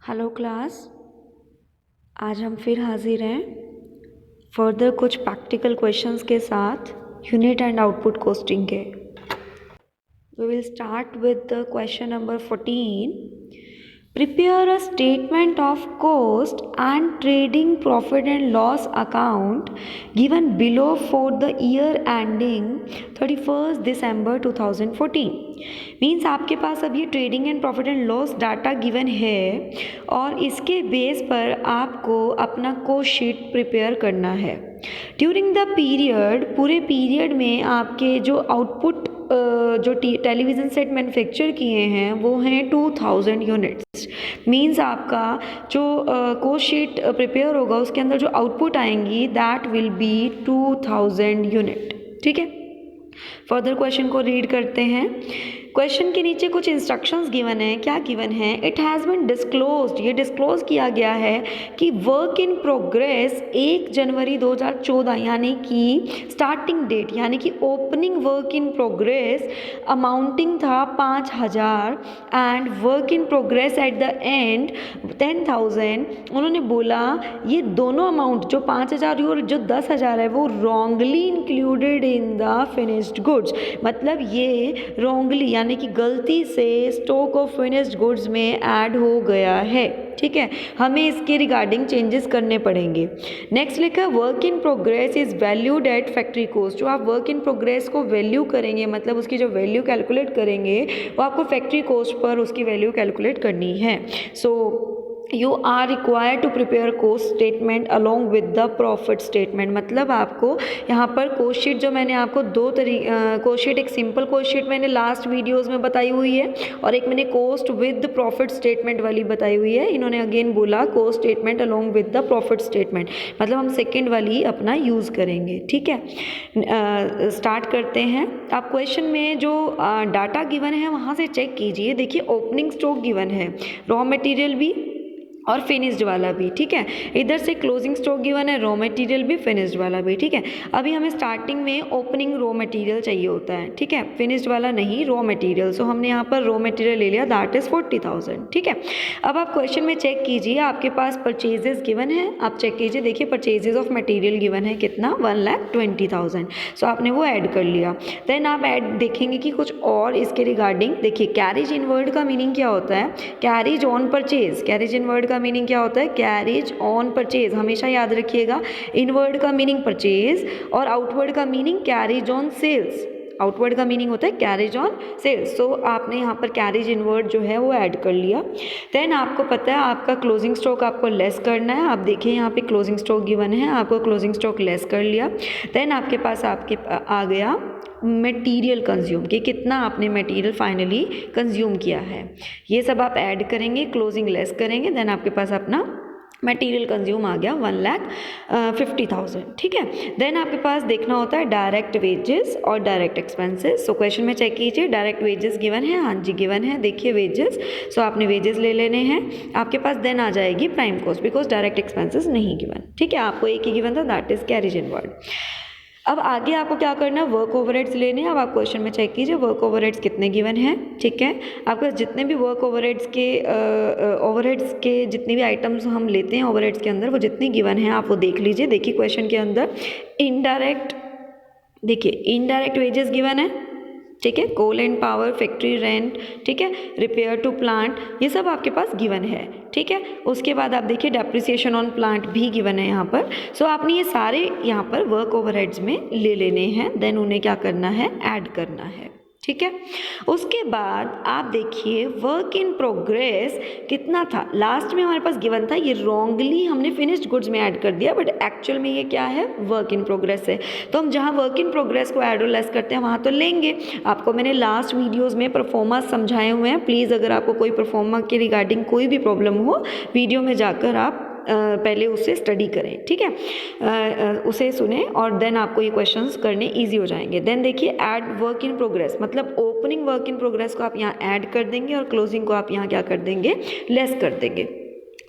Hello class, आज हम फिर हाजिर हैं फर्दर कुछ प्रैक्टिकल क्वेश्चंस के साथ यूनिट एंड आउटपुट कोस्टिंग के। We will start with the question number 14। Prepare a statement of cost and trading profit and loss account given below for the year ending 31st December 2014। Means आपके पास अब ये trading and profit and loss data given है और इसके base पर आपको अपना coast sheet prepare करना है। ड्यूरिंग द पीरियड, पूरे पीरियड में आपके जो आउटपुट जो टेलीविज़न सेट मैन्युफैक्चर किए हैं वो हैं 2000 यूनिट्स। मीन्स आपका जो कोस्ट शीट प्रिपेयर होगा उसके अंदर जो आउटपुट आएंगी दैट विल बी 2000 यूनिट। ठीक है, फर्दर क्वेश्चन को रीड करते हैं। क्वेश्चन के नीचे कुछ इंस्ट्रक्शंस गिवन है। क्या गिवन है? इट हैज़ बीन डिस्क्लोज्ड, ये डिस्क्लोज किया गया है कि वर्क इन प्रोग्रेस 1 जनवरी 2014 यानी कि स्टार्टिंग डेट यानी कि opening work in progress amounting था 5000 and work in progress at the end 10,000। उन्होंने बोला ये दोनों अमाउंट जो 5000 और जो 10,000 है वो wrongly included in the finished goods. मतलब ये रॉन्गली यानी कि गलती से स्टॉक ऑफ फिनिश्ड गुड्स में ऐड हो गया है। ठीक है, हमें इसके रिगार्डिंग चेंजेस करने पड़ेंगे। नेक्स्ट लिखा work in progress is valued at factory cost. जो आप वर्क इन प्रोग्रेस को वैल्यू करेंगे, मतलब उसकी जो वैल्यू कैलकुलेट करेंगे वो आपको फैक्ट्री कोस्ट पर उसकी वैल्यू कैलकुलेट करनी है। So you are required to prepare cost statement along with the profit statement. मतलब आपको यहाँ पर कोस्ट शीट जो मैंने आपको कोस्ट शीट, एक सिंपल कोस्ट शीट मैंने लास्ट वीडियोस में बताई हुई है और एक मैंने कोस्ट विद प्रॉफिट स्टेटमेंट वाली बताई हुई है। इन्होंने अगेन बोला cost statement along with the profit statement, मतलब हम सेकेंड वाली अपना यूज़ करेंगे। ठीक है, स्टार्ट करते हैं। आप क्वेश्चन में जो डाटा गिवन है वहाँ से चेक कीजिए। देखिए ओपनिंग स्टॉक गिवन है, रॉ मटेरियल भी और फिनिश्ड वाला भी। ठीक है, इधर से क्लोजिंग स्टॉक गिवन है, रॉ मटेरियल भी, फिनिश्ड वाला भी। ठीक है, अभी हमें स्टार्टिंग में ओपनिंग रॉ मटेरियल चाहिए होता है। ठीक है, फिनिश्ड वाला नहीं, रॉ मटेरियल। सो हमने यहाँ पर रॉ मटेरियल ले लिया, दैट इज़ 40,000। ठीक है, अब आप क्वेश्चन में चेक कीजिए, आपके पास परचेजेस गिवन है। आप चेक कीजिए, देखिए परचेजेस ऑफ मटेरियल गिवन है कितना, 1,20,000। सो आपने वो ऐड कर लिया। देन आप ऐड देखेंगे कि कुछ और इसके रिगार्डिंग। देखिए कैरिज इनवर्ड का मीनिंग क्या होता है? Carriage on purchase. Carriage inward का मीनिंग क्या होता है? कैरिज ऑन परचेज, हमेशा याद रखिएगा। इनवर्ड का मीनिंग परचेज और आउटवर्ड का meaning carriage on sales. Outward का मीनिंग होता है कैरिज ऑन सेल्स। सो आपने यहाँ पर कैरिज इनवर्ड जो है वो ऐड कर लिया। देन आपको पता है आपका क्लोजिंग स्टॉक आपको लेस करना है। आप देखिए यहाँ पे क्लोजिंग स्टॉक गिवन है, आपको क्लोजिंग स्टॉक लेस कर लिया। देन आपके पास आ गया मटेरियल कंज्यूम, कि कितना आपने मटेरियल फाइनली कंज्यूम किया है। ये सब आप ऐड करेंगे, क्लोजिंग लेस करेंगे, देन आपके पास अपना मटेरियल कंज्यूम आ गया 1,50,000। ठीक है, देन आपके पास देखना होता है डायरेक्ट वेजेस और डायरेक्ट एक्सपेंसेस। सो क्वेश्चन में चेक कीजिए, डायरेक्ट वेजेस गिवन है, हाँ जी गिवन है, देखिए वेजेस। सो आपने वेजेस ले लेने हैं आपके पास। देन आ जाएगी prime cost, because direct expenses नहीं गिवन। ठीक है, आपको एक ही गिवन था, दैट इज कैरिज इनवर्ड। अब आगे आपको क्या करना है, वर्क ओवरहेड्स लेने हैं। अब आप क्वेश्चन में चेक कीजिए वर्क ओवरहेड्स कितने गिवन हैं। ठीक है, आपके पास जितने भी वर्क ओवरहेड्स के जितने भी आइटम्स हम लेते हैं ओवरहेड्स के अंदर, वो जितने गिवन हैं आप वो देख लीजिए। देखिए क्वेश्चन के अंदर इनडायरेक्ट, देखिए इनडायरेक्ट वेजेस गिवन है। ठीक है, कोल एंड पावर, फैक्ट्री रेंट, ठीक है, रिपेयर टू प्लांट, ये सब आपके पास गिवन है। ठीक है, उसके बाद आप देखिए डेप्रिसिएशन ऑन प्लांट भी गिवन है यहाँ पर। सो आपने ये सारे यहाँ पर वर्क ओवरहेड्स में ले लेने हैं, देन उन्हें क्या करना है, ऐड करना है। ठीक है, उसके बाद आप देखिए वर्क इन प्रोग्रेस कितना था। लास्ट में हमारे पास गिवन था, ये रॉन्गली हमने फिनिश्ड गुड्स में ऐड कर दिया, बट एक्चुअल में ये क्या है, वर्क इन प्रोग्रेस है। तो हम जहाँ वर्क इन प्रोग्रेस को ऐड और लेस करते हैं वहाँ तो लेंगे। आपको मैंने लास्ट वीडियोज़ में परफॉर्मा समझाए हुए हैं। प्लीज़ अगर आपको कोई परफॉर्मा के रिगार्डिंग कोई भी प्रॉब्लम हो, वीडियो में जाकर आप पहले उससे स्टडी करें। ठीक है, उसे सुने और देन आपको ये क्वेश्चंस करने इजी हो जाएंगे। देन देखिए ऐड वर्क इन प्रोग्रेस, मतलब ओपनिंग वर्क इन प्रोग्रेस को आप यहाँ ऐड कर देंगे और क्लोजिंग को आप यहाँ क्या कर देंगे, लेस कर देंगे।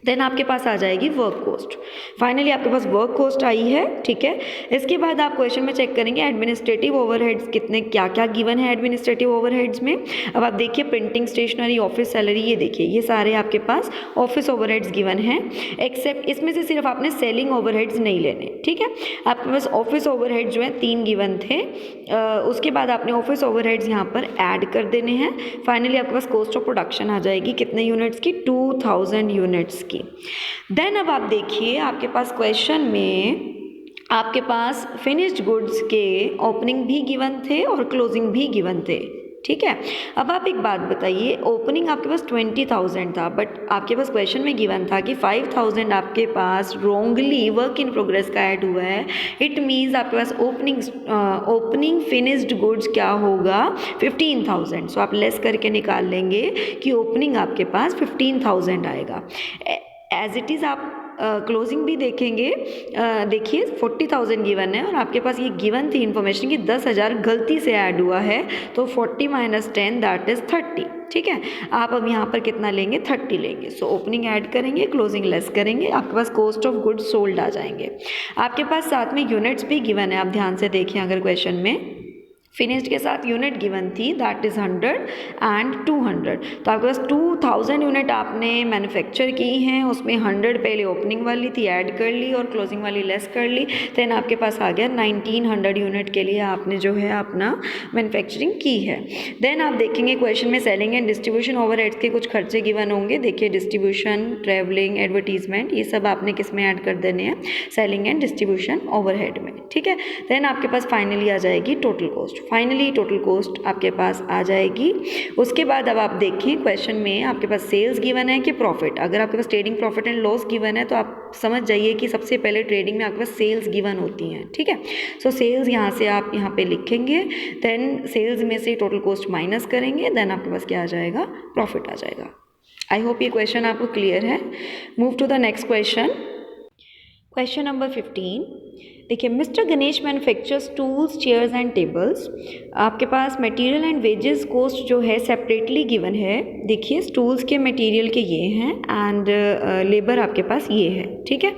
देन आपके पास आ जाएगी वर्क कॉस्ट। फाइनली आपके पास वर्क कॉस्ट आई है, ठीक है। इसके बाद आप क्वेश्चन में चेक करेंगे एडमिनिस्ट्रेटिव ओवरहेड्स कितने, क्या क्या गिवन है एडमिनिस्ट्रेटिव ओवरहेड्स में। अब आप देखिए प्रिंटिंग, स्टेशनरी, ऑफिस सैलरी, ये देखिए ये सारे आपके पास ऑफिस ओवरहेड्स गिवन हैं, एक्सेप्ट इसमें से सिर्फ आपने सेलिंग ओवरहेड्स नहीं लेने, ठीक है। आपके पास ऑफिस ओवरहेड जो है 3 गिवन थे, उसके बाद आपने ऑफिस ओवरहेड्स यहाँ पर ऐड कर देने हैं। फाइनली आपके पास कॉस्ट ऑफ प्रोडक्शन आ जाएगी कितने यूनिट्स की, 2000 यूनिट्स की। देन अब आप देखिए आपके पास क्वेश्चन में आपके पास फिनिश्ड गुड्स के ओपनिंग भी गिवन थे और क्लोजिंग भी गिवन थे, ठीक है। अब आप एक बात बताइए, ओपनिंग आपके पास 20,000 था, बट आपके पास क्वेश्चन में गिवन था कि 5,000 आपके पास रॉन्गली वर्क इन प्रोग्रेस का ऐड हुआ है। इट मीन्स आपके पास ओपनिंग फिनिश्ड गुड्स क्या होगा, 15,000। सो आप लेस करके निकाल लेंगे कि ओपनिंग आपके पास 15,000 आएगा। एज इट इज़ आप क्लोजिंग भी देखेंगे, देखिए 40,000 गिवन है और आपके पास ये गिवन थी इन्फॉर्मेशन कि 10,000 गलती से ऐड हुआ है, तो 40 - 10 दैट इज़ 30, ठीक है। आप अब यहाँ पर कितना लेंगे, 30 लेंगे। सो ओपनिंग ऐड करेंगे, क्लोजिंग लेस करेंगे, आपके पास कॉस्ट ऑफ गुड्स सोल्ड आ जाएंगे। आपके पास साथ में यूनिट्स भी गिवन है, आप ध्यान से देखें अगर क्वेश्चन में फिनिश्ड के साथ यूनिट गिवन थी दैट इज़ 100 एंड 200। तो आपके पास 2000 यूनिट आपने मैन्युफैक्चर की हैं, उसमें 100 पहले ओपनिंग वाली थी ऐड कर ली और क्लोजिंग वाली लेस कर ली। देन आपके पास आ गया 1900 यूनिट के लिए आपने जो है अपना मैन्युफैक्चरिंग की है। देन आप देखेंगे क्वेश्चन में सेलिंग एंड डिस्ट्रीब्यूशन ओवरहेड्स के कुछ खर्चे गिवन होंगे। देखिए डिस्ट्रीब्यूशन, ट्रैवलिंग, एडवर्टीजमेंट, ये सब आपने किस में ऐड कर देने हैं, सेलिंग एंड डिस्ट्रीब्यूशन ओवरहेड में, ठीक है। देन आपके पास फाइनली आ जाएगी total cost. Finally total cost आपके पास आ जाएगी। उसके बाद अब आप देखिए क्वेश्चन में आपके पास सेल्स गिवन है कि प्रॉफिट। अगर आपके पास trading profit and loss given है तो आप समझ जाइए कि सबसे पहले ट्रेडिंग में आपके पास सेल्स गिवन होती हैं, ठीक है। सो सेल्स यहाँ से आप यहाँ पे लिखेंगे, देन सेल्स में से टोटल कॉस्ट माइनस करेंगे, देन आपके पास क्या आ जाएगा, प्रॉफिट आ जाएगा। आई होप ये क्वेश्चन आपको क्लियर है। Move to the next question. Question number 15। देखिए mister Ganesh manufactures tools, chairs and tables. आपके पास मटेरियल एंड वेजेस कॉस्ट जो है सेपरेटली गिवन है। देखिए टूल्स के मटेरियल के ये हैं एंड लेबर आपके पास ये है, ठीक है।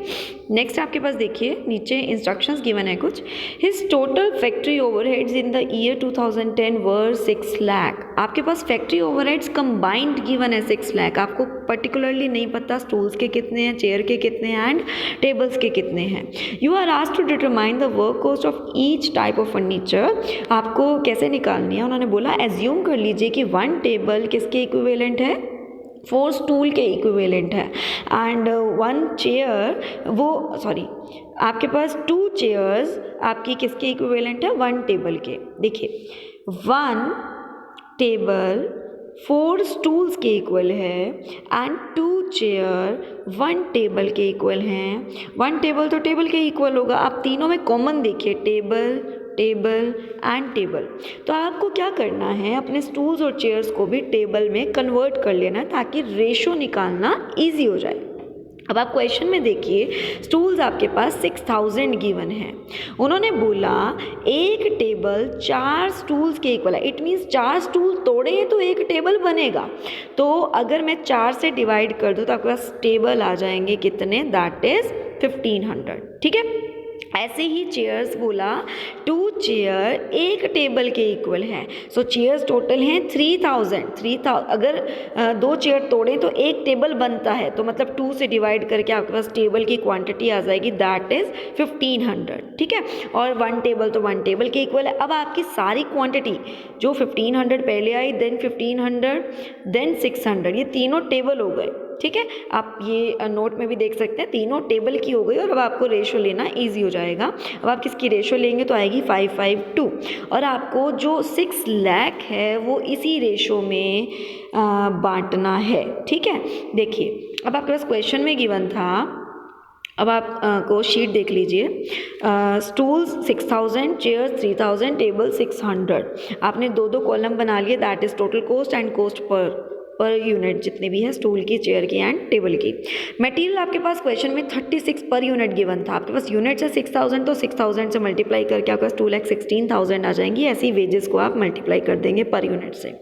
नेक्स्ट आपके पास देखिए नीचे इंस्ट्रक्शंस गिवन है कुछ। His total factory overheads in the year 2010 वर 6 लाख। आपके पास फैक्ट्री ओवरहेड्स कंबाइंड गिवन है 6 लाख। आपको पर्टिकुलरली नहीं पता स्टूल्स के कितने हैं, चेयर के कितने हैं एंड टेबल्स के कितने हैं। You are asked to determine the work cost of each type of furniture. आपको कैसे निकालनी है, उन्होंने बोला एज्यूम कर लीजिए कि 1 टेबल किसके इक्विवेलेंट है, 4 स्टूल के इक्विवेलेंट है एंड 1 चेयर आपके पास 2 चेयर्स आपकी किसके इक्विवेलेंट है, 1 टेबल के। देखिए 1 टेबल 4 स्टूल्स के इक्वल है एंड 2 चेयर 1 टेबल के इक्वल हैं। 1 टेबल तो टेबल के इक्वल होगा। आप तीनों में कॉमन देखिए, टेबल, टेबल एंड टेबल। तो आपको क्या करना है, अपने स्टूल्स और चेयर्स को भी टेबल में कन्वर्ट कर लेना है ताकि रेशो निकालना ईजी हो जाए। अब आप क्वेश्चन में देखिए स्टूल्स आपके पास 6000 गिवन है। उन्होंने बोला एक टेबल 4 स्टूल्स के इक्वल है। इट मीन्स 4 स्टूल तोड़े हैं तो एक टेबल बनेगा। तो अगर मैं 4 से डिवाइड कर दूँ तो आपके पास टेबल आ जाएंगे कितने, दैट इज़ 1500, ठीक है। ऐसे ही चेयर्स बोला 2 चेयर एक टेबल के इक्वल हैं। सो चेयर्स टोटल हैं 3000। अगर 2 चेयर तोड़ें तो एक टेबल बनता है, तो मतलब 2 से डिवाइड करके आपके पास टेबल की क्वांटिटी आ जाएगी दैट इज़ 1500, ठीक है। और 1 टेबल तो 1 टेबल के इक्वल है। अब आपकी सारी क्वांटिटी जो 1500 पहले आई, देन 1500, देन 600, ये तीनों टेबल हो गए, ठीक है। आप ये नोट में भी देख सकते हैं, तीनों टेबल की हो गई और अब आपको रेशो लेना इजी हो जाएगा। अब आप किसकी रेशो लेंगे तो आएगी 552 और आपको जो 6 लाख है वो इसी रेशो में बांटना है, ठीक है। देखिए अब आपके पास क्वेश्चन में गिवन था, अब आप को शीट देख लीजिए। Stools 6000, chairs 3000, table 600। आपने 2-2 कॉलम बना लिए, that is total cost and cost per unit जितने भी है स्टूल की, चेयर की एंड टेबल की। मटेरियल आपके पास क्वेश्चन में 36 पर यूनिट गिवन था। आपके पास यूनिट है 6000 तो 6000 से मल्टीप्लाई करके आपके पास 2,16,000 आ जाएंगी। ऐसी वेजेस को आप मल्टीप्लाई कर देंगे पर यूनिट से।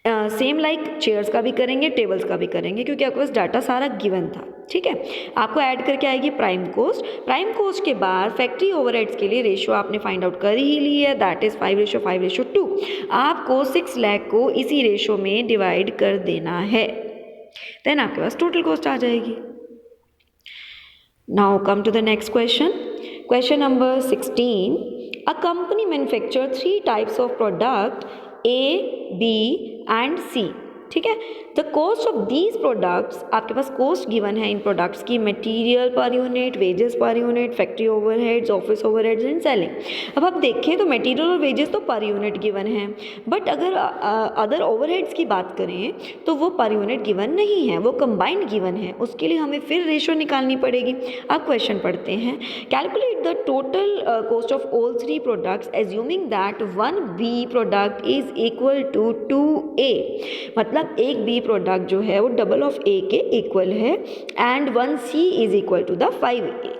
सेम लाइक चेयर्स का भी करेंगे, टेबल्स का भी करेंगे, क्योंकि आपके पास डाटा सारा गिवन था। ठीक है, आपको ऐड करके आएगी प्राइम कोस्ट। प्राइम कोस्ट के बाद फैक्ट्री ओवरहेड्स के लिए रेशो आपने फाइंड आउट कर ही ली है, दैट इज 5:5:2। आपको 6 लाख को इसी रेशो में डिवाइड कर देना है, देन आपके पास टोटल कॉस्ट आ जाएगी। Now come to the next question, question number 16। A company manufacture 3 types of product A, B and C। ठीक है, the cost of these products, आपके पास कॉस्ट गिवन है इन प्रोडक्ट्स की, material per unit, wages per unit, factory overheads, office overheads and selling. अब आप देखें तो मटेरियल और वेजेस तो पर यूनिट गिवन है, बट अगर अदर ओवरहेड्स की बात करें तो वो पर यूनिट गिवन नहीं है, वो कंबाइंड गिवन है। उसके लिए हमें फिर रेशो निकालनी पड़ेगी। अब क्वेश्चन पढ़ते हैं, calculate the total cost of all 3 products assuming that 1B product is equal to 2A। मतलब एक बी प्रोडक्ट जो है वो डबल ऑफ ए के इक्वल है and 1C is equal to the 5A।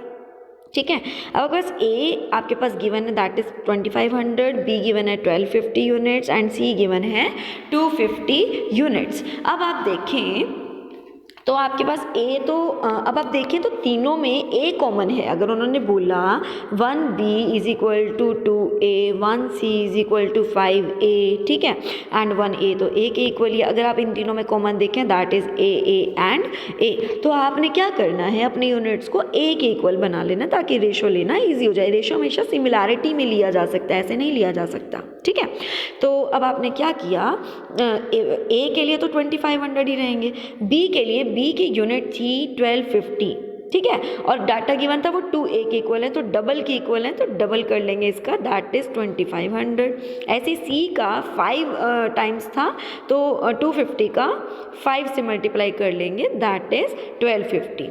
ठीक है, अब आपके पास ए आपके पास गिवन है दैट इज 2500, बी गिवन है 1250 यूनिट्स एंड सी गिवन है 250 यूनिट्स। अब आप देखें तो आपके पास ए तो अब आप देखें तो तीनों में ए कॉमन है। अगर उन्होंने बोला 1B is equal to 2A, 1C is equal to 5A, ठीक है, एंड 1A तो ए के इक्वल ही। अगर आप इन तीनों में कॉमन देखें दैट इज ए एंड ए, तो आपने क्या करना है, अपने यूनिट्स को ए के इक्वल बना लेना ताकि रेशो लेना ईजी हो जाए। रेशो हमेशा सिमिलैरिटी में लिया जा सकता है, ऐसे नहीं लिया जा सकता। ठीक है, तो अब आपने क्या किया, ए के लिए तो 2500 ही रहेंगे, बी के लिए बी की यूनिट थी 1250, ठीक है, और डाटा गिवन था वो 2A के इक्वल है, तो डबल के इक्वल है, तो डबल कर लेंगे इसका, दैट इज 2500। ऐसे C का 5 टाइम्स था तो 250 का 5 से मल्टीप्लाई कर लेंगे, दैट इज 1250।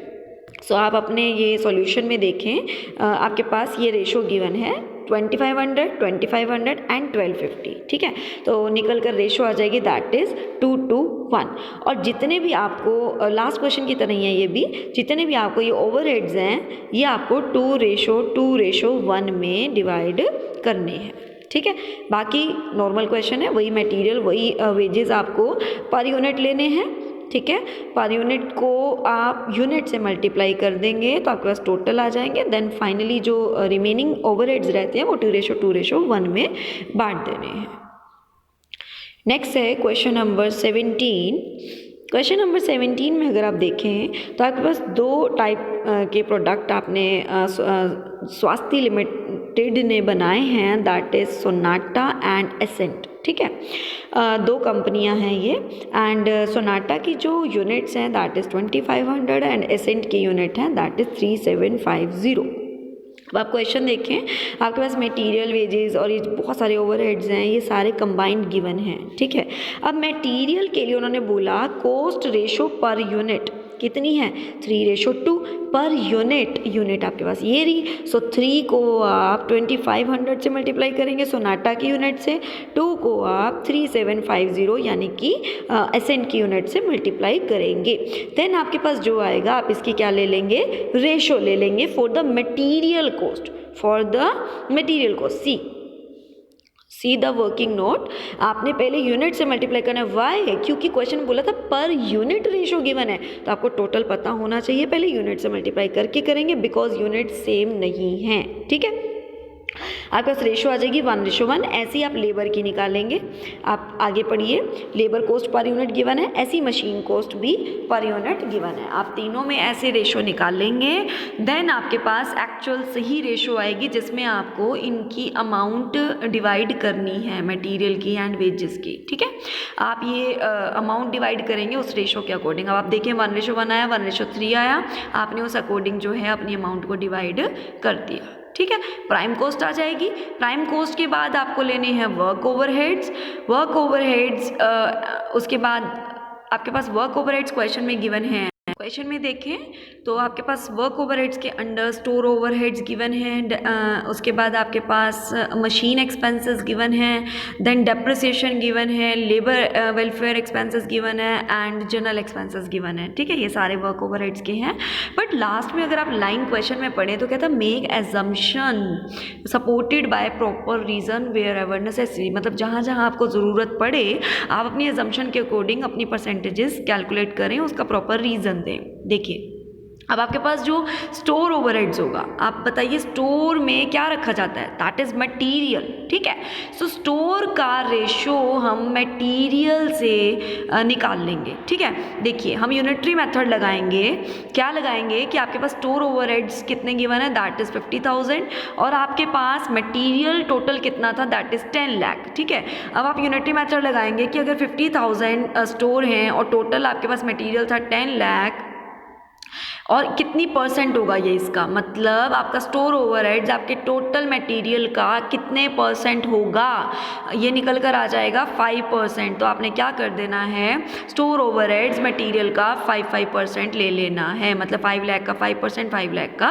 सो आप अपने ये सॉल्यूशन में देखें, आपके पास ये रेशो गिवन है 2500 एंड 1250। ठीक है, तो निकल कर रेशो आ जाएगी दैट इज 2:1। और जितने भी आपको लास्ट क्वेश्चन की तरह ही है ये भी, जितने भी आपको ये ओवरहेड्स हैं ये आपको 2:1 में डिवाइड करने हैं। ठीक है, बाकी नॉर्मल क्वेश्चन है, वही मटेरियल वही वेजेस आपको पर यूनिट लेने हैं। ठीक है, पर यूनिट को आप यूनिट से मल्टीप्लाई कर देंगे तो आपके पास टोटल आ जाएंगे, देन फाइनली जो रिमेनिंग ओवरहेड्स रहते हैं वो 2:1 में बांट देने हैं। नेक्स्ट है क्वेश्चन नंबर 17। क्वेश्चन नंबर 17 में अगर आप देखें तो आपके पास 2 टाइप के प्रोडक्ट आपने स्वास्थ्य लिमिटेड ने बनाए हैं, that is Sonata and Ascent. ठीक है, 2 कंपनियां हैं ये, एंड सोनाटा की जो यूनिट्स हैं दैट इज़ 2500 एंड एसेंट की यूनिट है दैट इज़ 3750। अब आप क्वेश्चन देखें, आपके पास मटेरियल, वेजेस और ये बहुत सारे ओवरहेड्स हैं, ये सारे कंबाइंड गिवन हैं। ठीक है, अब मटेरियल के लिए उन्होंने बोला कॉस्ट रेशो पर यूनिट कितनी है, 3:2 पर यूनिट आपके पास ये रही। सो 3 को आप 2500 से मल्टीप्लाई करेंगे सोनाटा की यूनिट से, 2 को आप 3750 यानी कि एसेंट की यूनिट से मल्टीप्लाई करेंगे। देन आपके पास जो आएगा आप इसकी क्या ले लेंगे, रेशो ले लेंगे for the material cost, see the working note. आपने पहले यूनिट से मल्टीप्लाई करना है, वाई है क्योंकि क्वेश्चन बोला था पर यूनिट रेशो गिवन है, तो आपको टोटल पता होना चाहिए, पहले यूनिट से मल्टीप्लाई करके करेंगे बिकॉज यूनिट सेम नहीं है। ठीक है, आपके पास रेशो आ जाएगी 1:1। ऐसे ही आप लेबर की निकालेंगे। आप आगे पढ़िए, labour cost per unit given है, ऐसी मशीन कॉस्ट भी पर यूनिट गिवन है। आप तीनों में ऐसे रेशो निकाल लेंगे, देन आपके पास एक्चुअल सही रेशो आएगी जिसमें आपको इनकी अमाउंट डिवाइड करनी है, मटेरियल की एंड वेजेस की। ठीक है, आप ये अमाउंट डिवाइड करेंगे उस रेशो के अकॉर्डिंग। अब आप देखें 1:1 आया, 1:3 आया, आपने उस अकॉर्डिंग जो है अपनी अमाउंट को डिवाइड कर दिया। ठीक है, प्राइम कॉस्ट आ जाएगी। प्राइम कॉस्ट के बाद आपको लेने हैं वर्क ओवरहेड्स। उसके बाद आपके पास वर्क ओवरहेड्स क्वेश्चन में गिवन है क्वेश्चन में देखें तो आपके पास वर्क ओवरहेड्स के अंडर स्टोर ओवरहेड्स गिवन हैं, उसके बाद आपके पास मशीन एक्सपेंसेस गिवन हैं, देन डेप्रिसिएशन गिवन है, लेबर वेलफेयर एक्सपेंसेस गिवन है एंड जनरल एक्सपेंसेस गिवन है। ठीक है, ये सारे वर्क ओवरहेड्स के हैं। बट लास्ट में अगर आप लाइन क्वेश्चन में पढ़ें तो कहता है make assumption supported by proper reason wherever necessary, मतलब जहाँ जहाँ आपको ज़रूरत पड़े आप अपनी एजम्पशन के अकॉर्डिंग अपनी परसेंटेजेस कैलकुलेट करें, उसका प्रॉपर रीज़न दें। देखिए अब आपके पास जो स्टोर ओवरहेड्स होगा, आप बताइए स्टोर में क्या रखा जाता है, दैट इज़ मटीरियल। ठीक है, सो स्टोर का रेशो हम मटीरियल से निकाल लेंगे। ठीक है, देखिए हम यूनिटरी मेथड लगाएंगे, क्या लगाएंगे कि आपके पास स्टोर ओवरहेड्स कितने गिवन है, दैट इज़ 50,000 और आपके पास मटीरियल टोटल कितना था, दैट इज़ 10 लाख। ठीक है, अब आप यूनिटरी मेथड लगाएंगे कि अगर 50,000 स्टोर हैं और टोटल आपके पास मटीरियल था 10 लाख और कितनी परसेंट होगा ये इसका, मतलब आपका स्टोर ओवरहेड्स आपके टोटल मटेरियल का कितने परसेंट होगा, ये निकल कर आ जाएगा 5%। तो आपने क्या कर देना है, स्टोर ओवरहेड्स मटेरियल का 5% ले लेना है, मतलब 5 लाख का 5%, 5 लाख का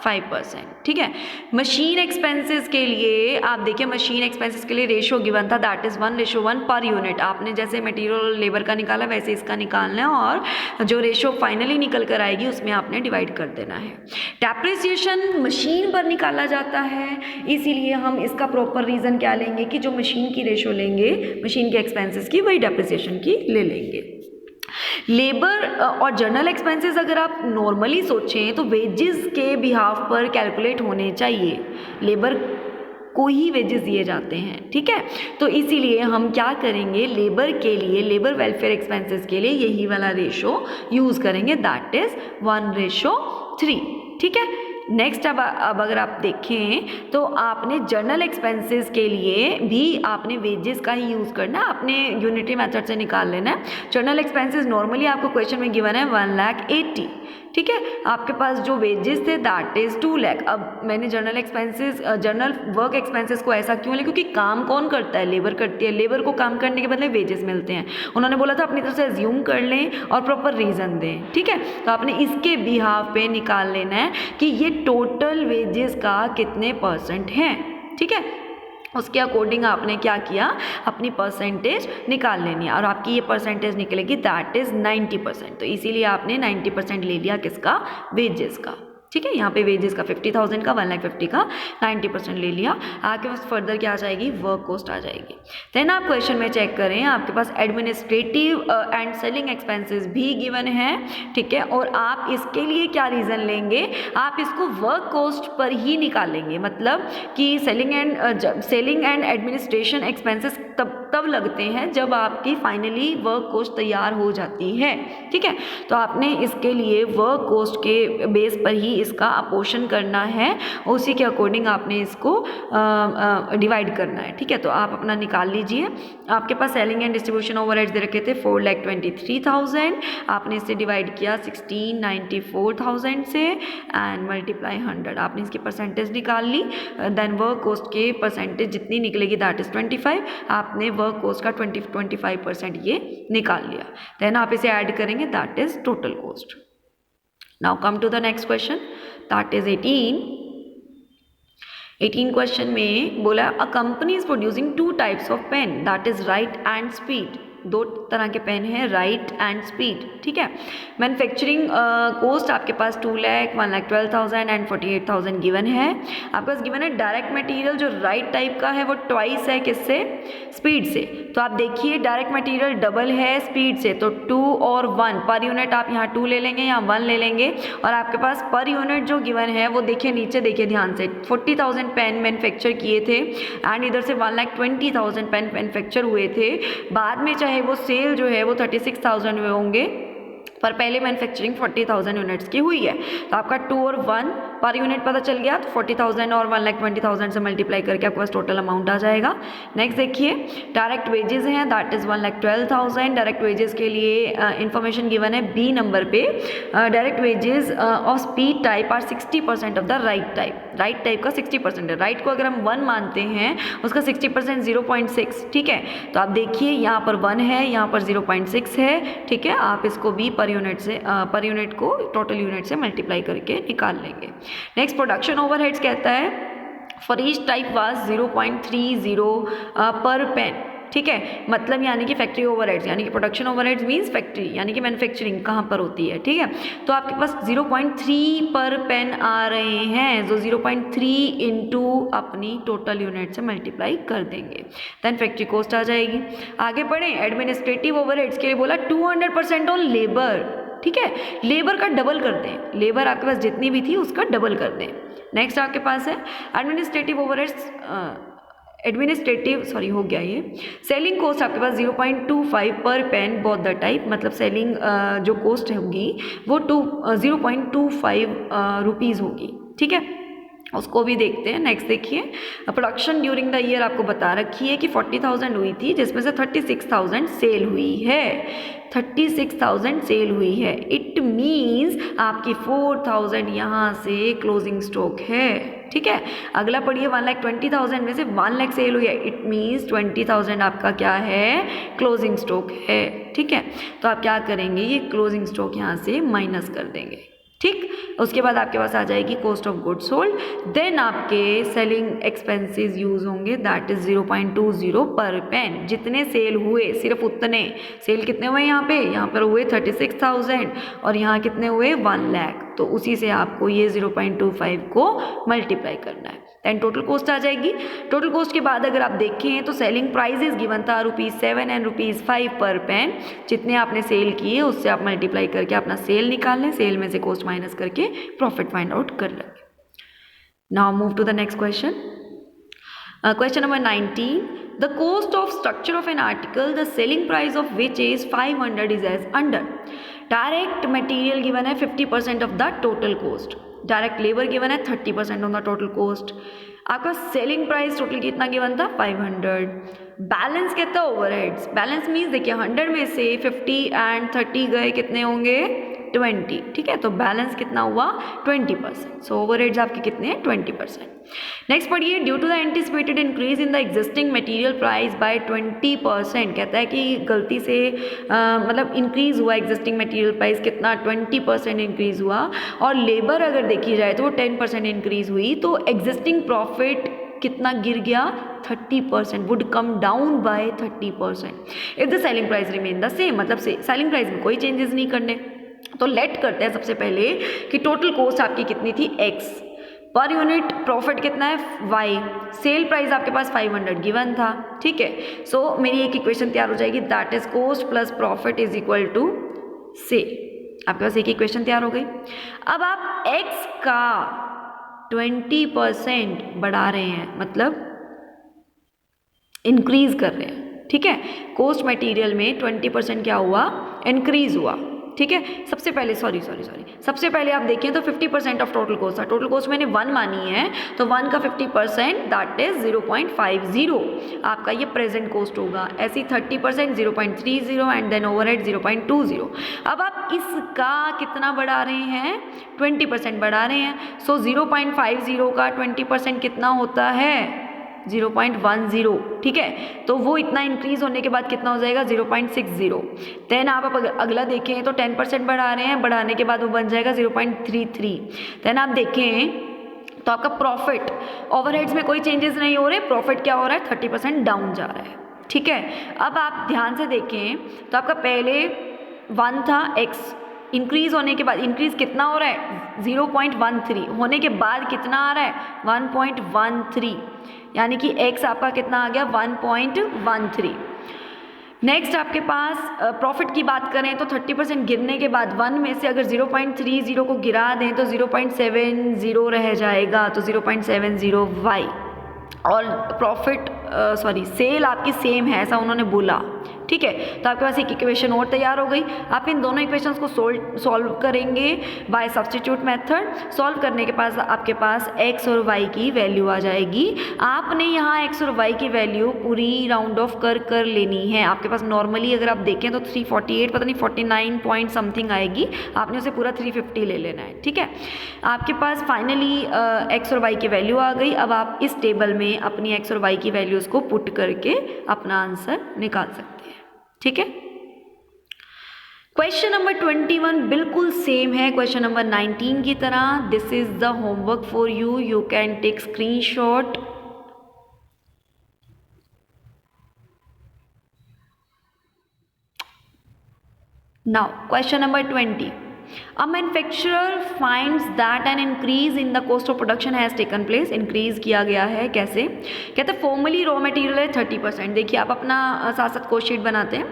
5%। ठीक है, मशीन एक्सपेंसेस के लिए आप देखिए, मशीन एक्सपेंसेस के लिए रेशो गिवन था, दैट इज़ 1:1 पर यूनिट। आपने जैसे मटेरियल और लेबर का निकाला वैसे इसका निकालना है और जो रेशो फाइनली निकल कर आएगी उसमें आपने डिवाइड कर देना है। डेप्रिसिएशन मशीन पर निकाला जाता है, इसीलिए हम इसका प्रॉपर रीज़न क्या लेंगे कि जो मशीन की रेशो लेंगे, मशीन के एक्सपेंसेस की, वही डेप्रिसिएशन की ले लेंगे। लेबर और जनरल एक्सपेंसेस अगर आप नॉर्मली सोचें तो वेजेस के बिहाफ पर कैलकुलेट होने चाहिए, लेबर को ही वेजेस दिए जाते हैं। ठीक है, तो इसीलिए हम क्या करेंगे, लेबर के लिए, लेबर वेलफेयर एक्सपेंसेस के लिए यही वाला रेशो यूज़ करेंगे, दैट इज़ 1:3। ठीक है, नेक्स्ट अब अगर आप देखें तो आपने जर्नल एक्सपेंसेस के लिए भी आपने वेजेस का ही यूज़ करना है, आपने यूनिटरी मेथड से निकाल लेना है। जर्नल एक्सपेंसेस नॉर्मली आपको क्वेश्चन में गिवन है 1,80,000। ठीक है, आपके पास जो वेजेस थे दैट इज़ 2 लाख। अब मैंने journal expenses, journal work expenses को ऐसा क्यों लिया, क्योंकि काम कौन करता है, लेबर करती है, लेबर को काम करने के बदले वेजेस मिलते हैं। उन्होंने बोला था अपनी तरफ से एज्यूम कर लें और प्रॉपर रीज़न दें। ठीक है, तो आपने इसके बिहाफ पे निकाल लेना है कि ये टोटल वेजेस का कितने परसेंट हैं। ठीक है, उसके अकॉर्डिंग आपने क्या किया, अपनी परसेंटेज निकाल लेनी है और आपकी ये परसेंटेज निकलेगी दैट इज़ 90%। तो इसीलिए आपने 90% ले लिया किसका, वेजेस का। ठीक है, यहाँ पे वेजेस का 50,000 का 1,50,000 का 90% ले लिया। आपके पास फर्दर क्या आ जाएगी, वर्क कॉस्ट आ जाएगी। देन आप क्वेश्चन में चेक करें, आपके पास एडमिनिस्ट्रेटिव एंड सेलिंग एक्सपेंसेस भी गिवन है। ठीक है, और आप इसके लिए क्या रीज़न लेंगे, आप इसको वर्क कॉस्ट पर ही निकालेंगे, मतलब कि सेलिंग एंड एडमिनिस्ट्रेशन एक्सपेंसेस तब लगते हैं जब आपकी फाइनली वर्क कॉस्ट तैयार हो जाती है। ठीक है, तो आपने इसके लिए वर्क कॉस्ट के बेस पर ही इसका अपोर्शन करना है, उसी के अकॉर्डिंग आपने इसको डिवाइड करना है। ठीक है, तो आप अपना निकाल लीजिए। आपके पास सेलिंग एंड डिस्ट्रीब्यूशन ओवरहेड्स दे रखे थे 4,23,000, आपने इसे डिवाइड किया 16,94,000 से एंड मल्टीप्लाई 100, आपने इसकी परसेंटेज निकाल ली। देन वर्क कॉस्ट के परसेंटेज जितनी निकलेगी दैट इज़ 25, आपने वर्क कॉस्ट का 25% ये निकाल लिया। देन आप इसे ऐड करेंगे, that is total cost. Now come to the next question, that is 18 question में बोला a company is producing 2 types of pen, that is right and speed. 2 तरह के पेन हैं, राइट एंड स्पीड। ठीक है, मैन्युफैक्चरिंग कॉस्ट आपके पास 2 lakh, 1,12,000 and 48,000 given है। आपके पास गिवन है डायरेक्ट मटेरियल जो राइट टाइप का है वो ट्वाइस है, किससे, स्पीड से। तो आप देखिए डायरेक्ट मटेरियल डबल है स्पीड से, तो 2 और 1 पर यूनिट आप यहाँ 2 ले लेंगे, यहाँ 1 ले लेंगे। और आपके पास पर यूनिट जो गिवन है वो देखिए नीचे, देखिए ध्यान से, 40,000 पेन मैन्युफैक्चर किए थे एंड इधर से 1,20,000 पेन मैन्युफैक्चर हुए थे। बाद में चाहे वो सेल जो है वो 36,000 हुए होंगे, पर पहले मैन्युफैक्चरिंग 40,000 यूनिट्स की हुई है। तो आपका 2 और 1 पर यूनिट पता चल गया, तो 40,000 और 1,20,000 से मल्टीप्लाई करके आपके पास टोटल अमाउंट आ जाएगा। नेक्स्ट देखिए डायरेक्ट वेजेस हैं, दैट इज़ 1,12,000। डायरेक्ट वेजेस के लिए इंफॉर्मेशन गिवन है बी नंबर पे, direct wages of speed type are 60% of the right type. Right type का 60% है, राइट को अगर हम 1 मानते हैं उसका 60% 0.6। ठीक है, तो आप देखिए यहाँ पर 1 है, यहाँ पर 0.6 है। ठीक है, आप इसको भी पर यूनिट से पर यूनिट को टोटल यूनिट से मल्टीप्लाई करके निकाल लेंगे। नेक्स्ट प्रोडक्शन ओवरहेड्स कहता है फॉर ईच टाइप वाज 0.30 पर पेन, ठीक है, मतलब यानी कि फैक्ट्री ओवरहेड्स, यानी कि प्रोडक्शन ओवरहेड्स मींस फैक्ट्री, यानी कि मैन्युफैक्चरिंग कहाँ पर होती है, ठीक है। तो आपके पास 0.3 पर पेन आ रहे हैं, जो 0.3 इंटू अपनी टोटल यूनिट से मल्टीप्लाई कर देंगे, देन फैक्ट्री कॉस्ट आ जाएगी। आगे बढ़े, एडमिनिस्ट्रेटिव ओवरहेड्स के लिए बोला 200% ऑन लेबर, ठीक है, लेबर का डबल कर दें, लेबर आपके पास जितनी भी थी उसका डबल कर दें। नेक्स्ट आपके पास है एडमिनिस्ट्रेटिव ओवरहेड्स, हो गया ये। सेलिंग कॉस्ट आपके पास 0.25 पर पेन बोथ द टाइप, मतलब सेलिंग जो कॉस्ट होगी वो 0.25 रुपीज़ होगी, ठीक है, उसको भी देखते हैं। नेक्स्ट देखिए, प्रोडक्शन ड्यूरिंग द ईयर आपको बता रखी है कि 40,000 हुई थी, जिसमें से 36,000 सेल हुई है, 36,000 सेल हुई है। इट मीन्स आपकी 4,000 यहाँ से क्लोजिंग स्टॉक है, ठीक है। अगला पढ़िए, 1,20,000 में से 1 लाख सेल हुई है, इट मीन्स 20,000 आपका क्या है, क्लोजिंग स्टॉक है, ठीक है। तो आप क्या करेंगे, ये क्लोजिंग स्टॉक यहाँ से माइनस कर देंगे, ठीक। उसके बाद आपके पास आ जाएगी cost of goods sold, then आपके सेलिंग एक्सपेंसेस यूज होंगे, दैट इज 0.20 पर पेन। जितने सेल हुए सिर्फ उतने, सेल कितने हुए यहाँ पर हुए 36,000 और यहाँ कितने हुए 1 लाख, तो उसी से आपको ये 0.25 को मल्टीप्लाई करना है, देन टोटल कॉस्ट आ जाएगी। टोटल कॉस्ट के बाद अगर आप देखें तो सेलिंग प्राइजेस गिवन था ₹7 एंड ₹5 पर पेन, जितने आपने सेल किए उससे आप मल्टीप्लाई करके अपना सेल निकाल लें, सेल में से कॉस्ट माइनस करके प्रॉफिट फाइंड आउट कर लेंगे। Now move to the next question, question number 19, the cost of structure of an article the selling price of which is 500 is as under. Direct material given है 50% of the total cost, direct labour given है 30% on the total cost, आपका selling price total कितना गिवन था 500, balance कहता है overheads, balance means देखिए 100 में से 50 एंड 30 गए, कितने होंगे 20, ठीक है, तो बैलेंस कितना हुआ 20%, सो ओवरहेड्स आपके कितने हैं 20%। नेक्स्ट पढ़िए, due to the anticipated increase in the existing material price by 20%, कहता है कि गलती से मतलब इंक्रीज हुआ एग्जिस्टिंग मटेरियल प्राइस कितना 20% इंक्रीज हुआ, और लेबर अगर देखी जाए तो वो 10% इंक्रीज हुई, तो एग्जिस्टिंग प्रॉफिट कितना गिर गया 30%, would come down by 30%। If the selling price remain the same, मतलब सेलिंग प्राइस में कोई चेंजेस नहीं करने, तो लेट करते हैं सबसे पहले कि टोटल कॉस्ट आपकी कितनी थी x, पर यूनिट प्रॉफिट कितना है y, सेल प्राइस आपके पास 500 गिवन था, ठीक है। सो मेरी एक इक्वेशन तैयार हो जाएगी, that is cost plus profit is equal to sale. आपके पास एक इक्वेशन तैयार हो गई। अब आप x का 20% बढ़ा रहे हैं, मतलब इंक्रीज कर रहे हैं, ठीक है। कॉस्ट मटेरियल में 20% क्या हुआ, इंक्रीज हुआ, ठीक है। सबसे पहले सबसे पहले आप देखें तो 50% ऑफ टोटल कॉस्ट था, टोटल कॉस्ट मैंने 1 मानी है, तो 1 का 50% दैट इज 0.50 आपका ये प्रेजेंट कॉस्ट होगा, ऐसी 30% 0.30 एंड देन ओवरहेड 0.20। अब आप इसका कितना बढ़ा रहे हैं 20% बढ़ा रहे हैं, सो 0.50 का 20% कितना होता है 0.10, ठीक है। तो वो इतना इंक्रीज होने के बाद कितना हो जाएगा 0.60। देन आप अगला देखें तो 10% बढ़ा रहे हैं, बढ़ाने के बाद वो बन जाएगा 0.33। देन आप देखें तो आपका प्रॉफिट, ओवरहेड्स में कोई चेंजेस नहीं हो रहे, प्रॉफिट क्या हो रहा है 30% डाउन जा रहा है, ठीक है। अब आप ध्यान से देखें तो आपका पहले 1 था x, इंक्रीज होने के बाद इंक्रीज कितना हो रहा है 0.13, होने के बाद कितना आ रहा है 1.13, यानी कि x आपका कितना आ गया 1.13। नेक्स्ट आपके पास प्रॉफिट की बात करें तो 30% गिरने के बाद 1 में से अगर 0.30 को गिरा दें तो 0.70 रह जाएगा, तो 0.70y, और प्रॉफिट सेल आपकी सेम है ऐसा उन्होंने बोला, ठीक है। तो आपके पास एक इक्वेशन और तैयार हो गई। आप इन दोनों इक्वेशंस को सॉल्व करेंगे बाय सब्स्टिट्यूट मेथड। सॉल्व करने के पास आपके पास x और y की वैल्यू आ जाएगी। आपने यहाँ x और y की वैल्यू पूरी राउंड ऑफ कर लेनी है। आपके पास नॉर्मली अगर आप देखें तो 348 पता नहीं 49 पॉइंट समथिंग आएगी, आपने उसे पूरा 350 ले लेना है, ठीक है। आपके पास फाइनली x और y की वैल्यू आ गई। अब आप इस टेबल में अपनी x और y की वैल्यूज़ को पुट करके अपना आंसर निकाल सकते हैं, ठीक है। क्वेश्चन नंबर 21 बिल्कुल सेम है क्वेश्चन नंबर 19 की तरह. This is the homework for you. You can take screenshot. Now, question number 20. A manufacturer finds that an increase in the cost of production has taken place. Increase किया गया है कैसे? कहते हैं formally raw material है 30%. देखिए आप अपना साथ साथ कोस्ट शीट बनाते हैं.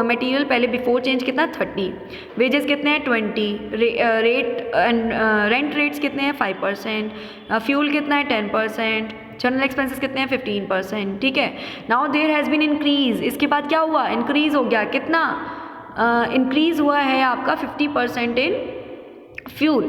मटेरियल पहले बिफोर चेंज कितना है 30, वेजेस कितने हैं 20, रेट एंड रेंट रेट्स कितने हैं 5%, फ्यूल कितना है 10%, जनरल एक्सपेंसेस कितने हैं 15%. ठीक है. Now there has been increase. इसके बाद क्या हुआ? इंक्रीज हो गया. कितना इंक्रीज़ हुआ है आपका 50% in fuel.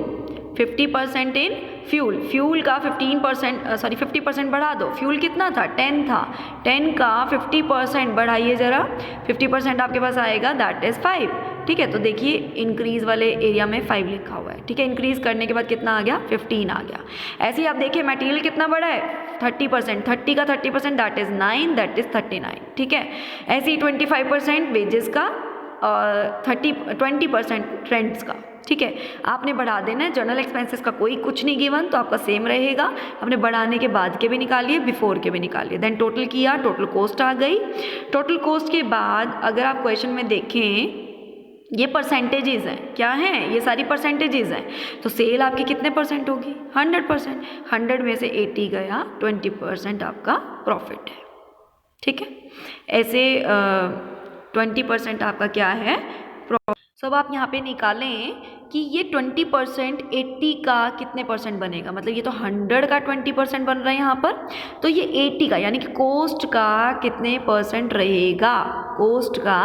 50% in fuel. Fuel का 50% बढ़ा दो. फ्यूल कितना था 10 था. 10 का 50% बढ़ाइए ज़रा. 50% आपके पास आएगा दैट इज़ 5. ठीक है. तो देखिए इंक्रीज़ वाले एरिया में 5 लिखा हुआ है. ठीक है. इंक्रीज़ करने के बाद कितना आ गया 15 आ गया. ऐसे ही आप देखिए मटेरियल कितना बढ़ा है 30%. 30 का 30% दैट इज़ 9, दैट इज़ 39. ठीक है. ऐसे ही 25% वेजेस का और 20% रेंट्स का. ठीक है. आपने बढ़ा देना है. जनरल एक्सपेंसेस का कोई कुछ नहीं गिवन तो आपका सेम रहेगा. आपने बढ़ाने के बाद के भी निकालिए, बिफोर के भी निकालिए. देन टोटल किया, टोटल कॉस्ट आ गई. टोटल कॉस्ट के बाद अगर आप क्वेश्चन में देखें ये परसेंटेजेस हैं. क्या हैं? ये सारी परसेंटेजेस हैं. तो सेल आपकी कितने परसेंट होगी 100%. 100 में से 80 गया, 20% आपका प्रॉफिट है. ठीक है. ऐसे 20% आपका क्या है प्रॉफिट. सब आप यहाँ पे निकालें कि ये 20% 80 का कितने परसेंट बनेगा. मतलब ये तो 100 का 20% बन रहा है यहाँ पर. तो ये 80 का यानी कि कोस्ट का कितने परसेंट रहेगा. कोस्ट का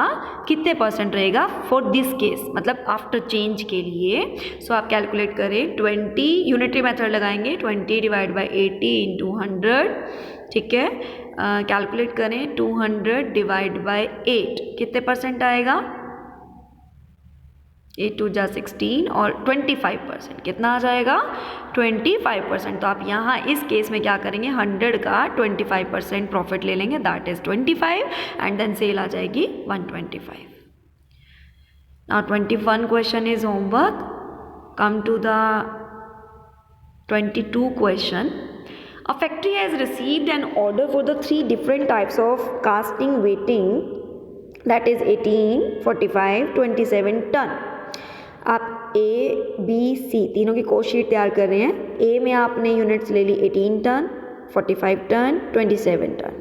कितने परसेंट रहेगा फॉर दिस केस, मतलब आफ्टर चेंज के लिए. सो आप कैलकुलेट करें. 20 यूनिटरी मेथड लगाएंगे. 20 डिवाइड बाई 80 इंटू 100. ठीक है. कैलकुलेट करें. 200 डिवाइड बाई 8 कितने परसेंट आएगा. 8 2 जा 16 और 25% कितना आ जाएगा 25%. तो आप यहाँ इस केस में क्या करेंगे 100 का 25% प्रॉफिट ले लेंगे that is 25 and then sale आ जाएगी 125. Now 21 question is homework. Come to the 22 question. A factory has received an order for the 3 different types of casting weighting, that is 18, 45, 27 ton. आप A, B, C तीनों की coast sheet तैयार कर रहे हैं. A में आपने यूनिट्स ले ली 18 टन, 45 टन, 27 टन.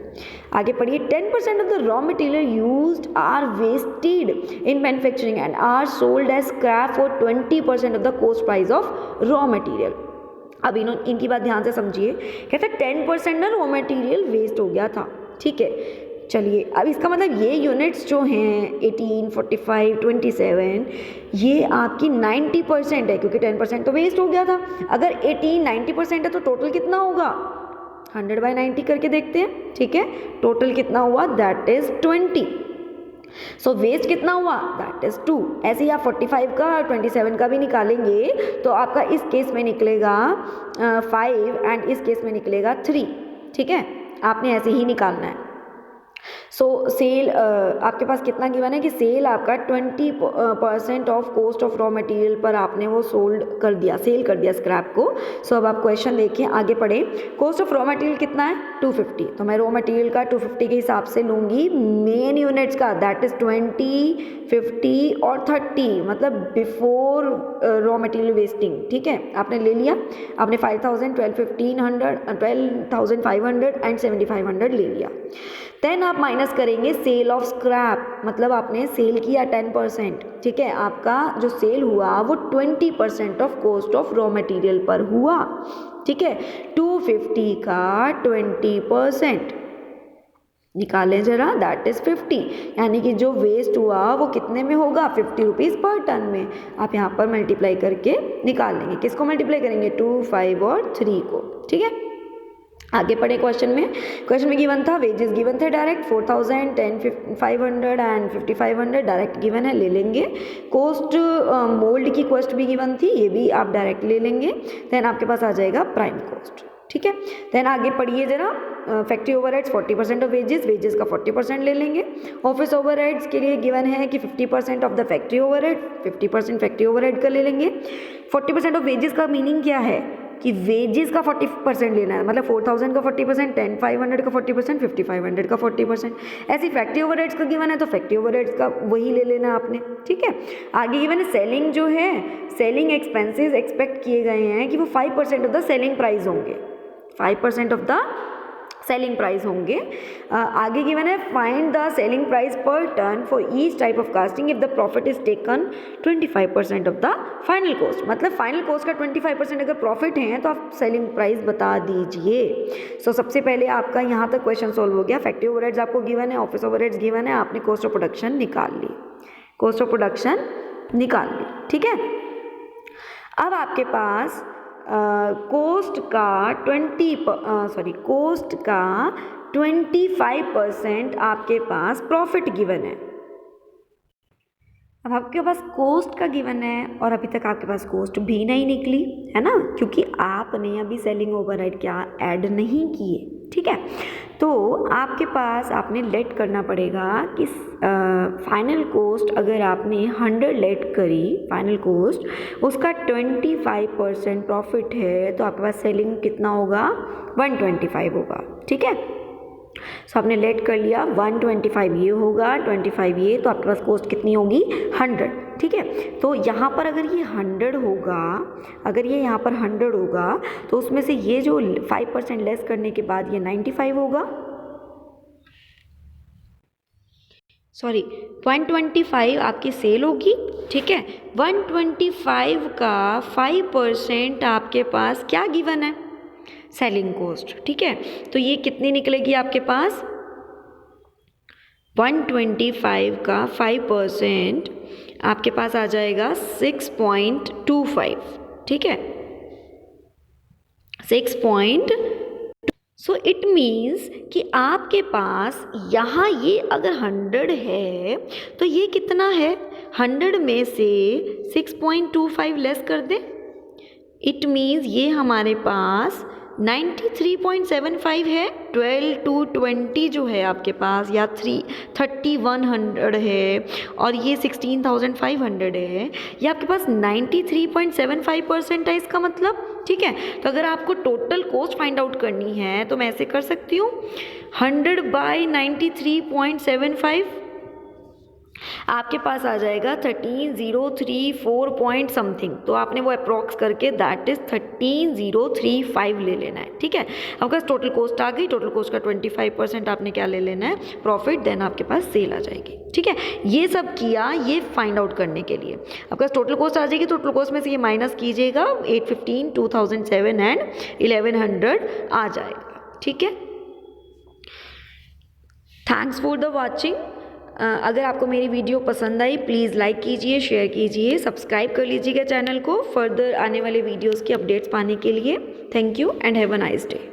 आगे पढ़िए. 10% of the raw material used are wasted in manufacturing and are sold as scrap for 20% of the cost price of raw material. अब इनकी बात ध्यान से समझिए. कहते हैं 10% ना रॉ मटेरियल वेस्ट हो गया था. ठीक है. चलिए अब इसका मतलब ये यूनिट्स जो हैं 18, 45, 27 ये आपकी 90% है क्योंकि 10% तो वेस्ट हो गया था. अगर 18 90% है तो टोटल कितना होगा 100/90 करके देखते हैं. ठीक है. टोटल कितना हुआ दैट इज़ 20. सो वेस्ट कितना हुआ दैट इज़ 2. ऐसे ही आप 45 का 27 का भी निकालेंगे तो आपका इस केस में निकलेगा 5 एंड इस केस में निकलेगा 3. ठीक है. आपने ऐसे ही निकालना है. सो सेल आपके पास कितना गिवन है कि सेल आपका 20% of cost of raw material पर आपने वो सोल्ड कर दिया, सेल कर दिया स्क्रैप को. सो अब आप क्वेश्चन देखिए, आगे पढ़े. कोस्ट ऑफ रॉ मटेरियल कितना है 250. तो मैं रॉ मटेरियल का 250 के हिसाब से लूँगी मेन यूनिट्स का दैट इज़ 20, 50 और 30 मतलब बिफोर रॉ मटेरियल वेस्टिंग. ठीक है. आपने ले लिया. आपने 5000, 12,500 एंड 7500 ले लिया. देन आप माइनस करेंगे सेल ऑफ स्क्रैप, मतलब आपने सेल किया 10%. ठीक है. आपका जो सेल हुआ वो 20% of cost of raw material पर हुआ. ठीक है. 250 का 20% निकालें जरा दैट इज़ 50. यानी कि जो वेस्ट हुआ वो कितने में होगा 50 रुपीज़ पर टन में. आप यहाँ पर मल्टीप्लाई करके निकाल लेंगे. किसको मल्टीप्लाई करेंगे 2, 5 और 3 को. ठीक है. आगे पढ़े. क्वेश्चन में गिवन था वेजेस गिवन थे डायरेक्ट 4000, 10,500 एंड 5,500 डायरेक्ट गिवन है, ले लेंगे. कॉस्ट मोल्ड की कॉस्ट भी गिवन थी, ये भी आप डायरेक्ट ले लेंगे. देन आपके पास आ जाएगा प्राइम कॉस्ट. ठीक है। देन आगे पढ़िए जरा, factory overheads 40% of wages, wages का 40% ले लेंगे। ऑफिस ओवरहेड्स के लिए गिवन है कि 50% of the factory overhead, 50% factory overhead का ले लेंगे। 40% ऑफ वेजेस का मीनिंग क्या है कि वेजेस का 40% लेना है, मतलब 4000 का 40%, 10500 का 40%, 5500 का 40%। ऐसी फैक्ट्री ओवरहेड्स का गिवन है तो फैक्ट्री ओवरहेड्स का वही ले लेना आपने, ठीक है। आगे गिवन है सेलिंग जो है, सेलिंग एक्सपेंसेस एक्सपेक्ट किए गए हैं कि वो 5% ऑफ द सेलिंग प्राइस होंगे, 5% ऑफ द सेलिंग प्राइस होंगे। आगे गिवन है find the selling price per ton for each type of casting if the profit is taken 25% of the final cost, मतलब फाइनल कॉस्ट का 25% अगर profit है तो आप सेलिंग प्राइस बता दीजिए। सो सबसे पहले आपका यहाँ तक क्वेश्चन सॉल्व हो गया। फैक्ट्री ओवरहेड्स आपको गिवन है, ऑफिस ओवरहेड्स गिवन है, आपने कॉस्ट ऑफ प्रोडक्शन निकाल ली, कॉस्ट ऑफ प्रोडक्शन निकाल ली, ठीक है। अब आपके पास कोस्ट का 25% आपके पास प्रॉफिट गिवन है। अब आपके पास कोस्ट का गिवन है और अभी तक आपके पास कोस्ट भी नहीं निकली है ना, क्योंकि आपने अभी सेलिंग ओवरहेड क्या ऐड नहीं किए, ठीक है। तो आपके पास आपने लेट करना पड़ेगा कि फाइनल कोस्ट अगर आपने 100 लेट करी, फाइनल कोस्ट उसका 25% प्रॉफिट है तो आपके पास सेलिंग कितना होगा, 125 होगा, ठीक है। सो आपने लेट कर लिया, 125 ये होगा, 25 ये, तो आपके पास कॉस्ट कितनी होगी, 100, ठीक है। तो यहाँ पर अगर ये 100 होगा, अगर ये यहाँ पर 100 होगा तो उसमें से ये जो 5% लेस करने के बाद ये 95 होगा, सॉरी 125 आपकी सेल होगी, ठीक है। 125 का 5% आपके पास क्या गिवन है, सेलिंग कॉस्ट, ठीक है। तो ये कितनी निकलेगी आपके पास, 125 का 5% आपके पास आ जाएगा 6.25, ठीक है, 6. सो इट मीन्स कि आपके पास यहाँ ये अगर 100 है तो ये कितना है, 100 में से 6.25 लेस कर दें, इट मीन्स ये हमारे पास 93.75 है। 12 to 20 जो है आपके पास, या 3100 है और ये 16,500 है, ये आपके पास 93.75% है इसका मतलब, ठीक है। तो अगर आपको टोटल कॉस्ट फाइंड आउट करनी है तो मैं ऐसे कर सकती हूँ, 100/93.75 आपके पास आ जाएगा 13034 पॉइंट समथिंग, तो आपने वो अप्रॉक्स करके दैट इज 13035 ले लेना है, ठीक है। आपके पास टोटल कॉस्ट आ गई, टोटल कॉस्ट का 25% आपने क्या ले लेना है, प्रॉफिट, देन आपके पास सेल आ जाएगी, ठीक है। ये सब किया ये फाइंड आउट करने के लिए, आपके पास टोटल कॉस्ट आ जाएगी, टोटल कॉस्ट में से ये माइनस कीजिएगा, 815, 2007 एंड 1100 आ जाएगा, ठीक है। Thanks for the watching. अगर आपको मेरी वीडियो पसंद आई प्लीज़ लाइक कीजिए, शेयर कीजिए, सब्सक्राइब कर लीजिएगा चैनल को फर्दर आने वाले वीडियोस की अपडेट्स पाने के लिए। Thank you and have a nice day.